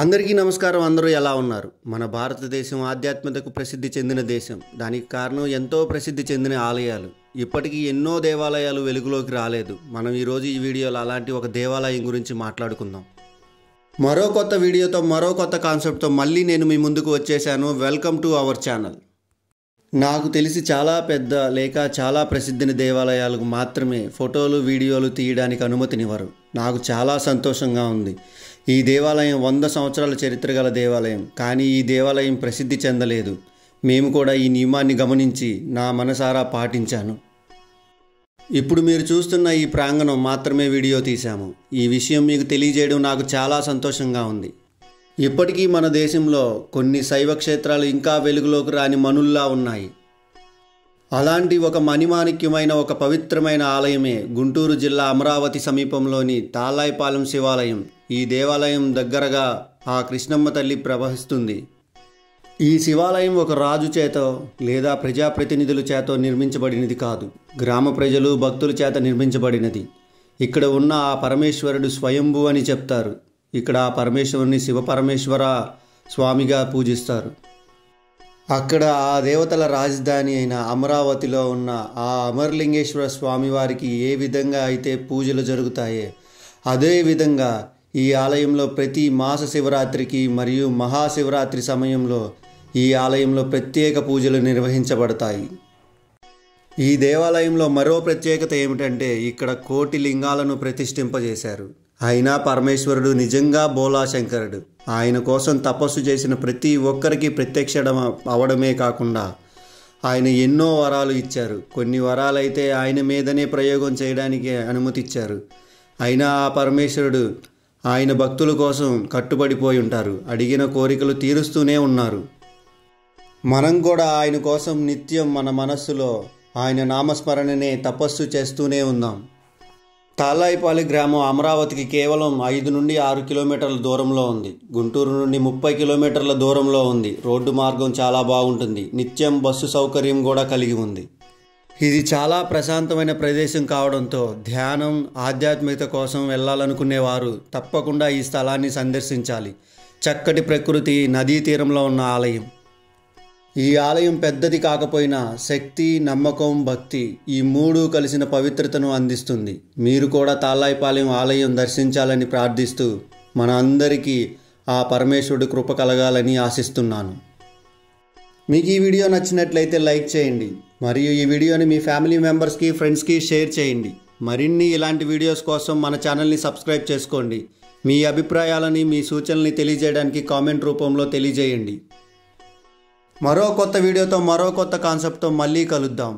అందరికీ నమస్కారం. అందరూ ఎలా ఉన్నారు? మన భారతదేశం ఆధ్యాత్మికతకు ప్రసిద్ధి చెందిన దేశం. దానికి కారణం ఎంతో ప్రసిద్ధి చెందిన ఆలయాలు. ఇప్పటికీ ఎన్నో దేవాలయాలు వెలుగులోకి రాలేదు. మనం ఈరోజు ఈ వీడియోలో అలాంటి ఒక దేవాలయం గురించి మాట్లాడుకుందాం. మరో కొత్త వీడియోతో మరో కొత్త కాన్సెప్ట్తో మళ్ళీ నేను మీ ముందుకు వచ్చేసాను. Welcome to our channel. నాకు తెలిసి చాలా పెద్ద లేక చాలా ప్రసిద్ధిన దేవాలయాలకు మాత్రమే ఫోటోలు వీడియోలు తీయడానికి అనుమతినివ్వరు. నాకు చాలా సంతోషంగా ఉంది. ఈ దేవాలయం 100 సంవత్సరాల చరిత్ర గల దేవాలయం. కానీ ఈ దేవాలయం ప్రసిద్ధి చెందలేదు. మేము కూడా ఈ నియమాన్ని గమనించి నా మనసారా పాటించాను. ఇప్పుడు మీరు చూస్తున్న ఈ ప్రాంగణం మాత్రమే వీడియో తీశాము. ఈ విషయం మీకు తెలియజేయడం నాకు చాలా సంతోషంగా ఉంది. ఇప్పటికీ మన దేశంలో కొన్ని శైవ క్షేత్రాలు ఇంకా వెలుగులోకి రాని మనుల్లా ఉన్నాయి. అలాంటి ఒక మణిమాణిక్యమైన ఒక పవిత్రమైన ఆలయమే గుంటూరు జిల్లా అమరావతి సమీపంలోని తాళ్ళాయిపాలెం శివాలయం. ఈ దేవాలయం దగ్గరగా ఆ కృష్ణమ్మ తల్లి ప్రవహిస్తుంది. ఈ శివాలయం ఒక రాజు చేతో లేదా ప్రజాప్రతినిధుల చేతో నిర్మించబడినది కాదు. గ్రామ ప్రజలు భక్తుల చేత నిర్మించబడినది. ఇక్కడ ఉన్న ఆ పరమేశ్వరుడు స్వయంభూ అని చెప్తారు. ఇక్కడ ఆ పరమేశ్వరుని శివపరమేశ్వర స్వామిగా పూజిస్తారు. అక్కడ ఆ దేవతల రాజధాని అయిన అమరావతిలో ఉన్న ఆ అమరలింగేశ్వర స్వామివారికి ఏ విధంగా అయితే పూజలు జరుగుతాయో అదేవిధంగా ఈ ఆలయంలో ప్రతి మాస శివరాత్రికి మరియు మహాశివరాత్రి సమయంలో ఈ ఆలయంలో ప్రత్యేక పూజలు నిర్వహించబడతాయి. ఈ దేవాలయంలో మరో ప్రత్యేకత ఏమిటంటే ఇక్కడ 1 కోటి లింగాలను ప్రతిష్ఠింపజేశారు. అయినా పరమేశ్వరుడు నిజంగా బోలాశంకరుడు. ఆయన కోసం తపస్సు చేసిన ప్రతి ఒక్కరికి ప్రత్యక్షం అవడమే కాకుండా ఆయన ఎన్నో వరాలు ఇచ్చారు. కొన్ని వరాలైతే ఆయన మీదనే ప్రయోగం చేయడానికి అనుమతి ఇచ్చారు. అయినా ఆ పరమేశ్వరుడు ఆయన భక్తుల కోసం కట్టుబడిపోయి ఉంటారు. అడిగిన కోరికలు తీరుస్తూనే ఉన్నారు. మనం కూడా ఆయన కోసం నిత్యం మన మనస్సులో ఆయన నామస్మరణనే తపస్సు చేస్తూనే ఉందాం. తాళ్ళాయిపాలెం గ్రామం అమరావతికి కేవలం 5 నుండి 6 కిలోమీటర్ల దూరంలో ఉంది. గుంటూరు నుండి 30 కిలోమీటర్ల దూరంలో ఉంది. రోడ్డు మార్గం చాలా బాగుంటుంది. నిత్యం బస్సు సౌకర్యం కూడా కలిగి ఉంది. ఇది చాలా ప్రశాంతమైన ప్రదేశం కావడంతో ధ్యానం, ఆధ్యాత్మికత కోసం వెళ్ళాలనుకునేవారు తప్పకుండా ఈ స్థలాన్ని సందర్శించాలి. చక్కటి ప్రకృతి, నదీ తీరంలో ఉన్న ఆలయం. ఈ ఆలయం పెద్దది కాకపోయినా శక్తి, నమ్మకం, భక్తి ఈ 3 కలిసిన పవిత్రతను అందిస్తుంది. మీరు కూడా తాళ్ళాయిపాలెం ఆలయం దర్శించాలని ప్రార్థిస్తూ మన అందరికీ ఆ పరమేశ్వరుడు కృప కలగాలని ఆశిస్తున్నాను. మీకు ఈ వీడియో నచ్చినట్లయితే లైక్ చేయండి మరియు ఈ వీడియోని మీ ఫ్యామిలీ మెంబర్స్కి, ఫ్రెండ్స్కి షేర్ చేయండి. మరిన్ని ఇలాంటి వీడియోస్ కోసం మన ఛానల్ని సబ్స్క్రైబ్ చేసుకోండి. మీ అభిప్రాయాలని, మీ సూచనల్ని తెలియజేయడానికి కామెంట్ రూపంలో తెలియజేయండి. మరో కొత్త వీడియోతో మరో కొత్త కాన్సెప్ట్తో మళ్ళీ కలుద్దాం.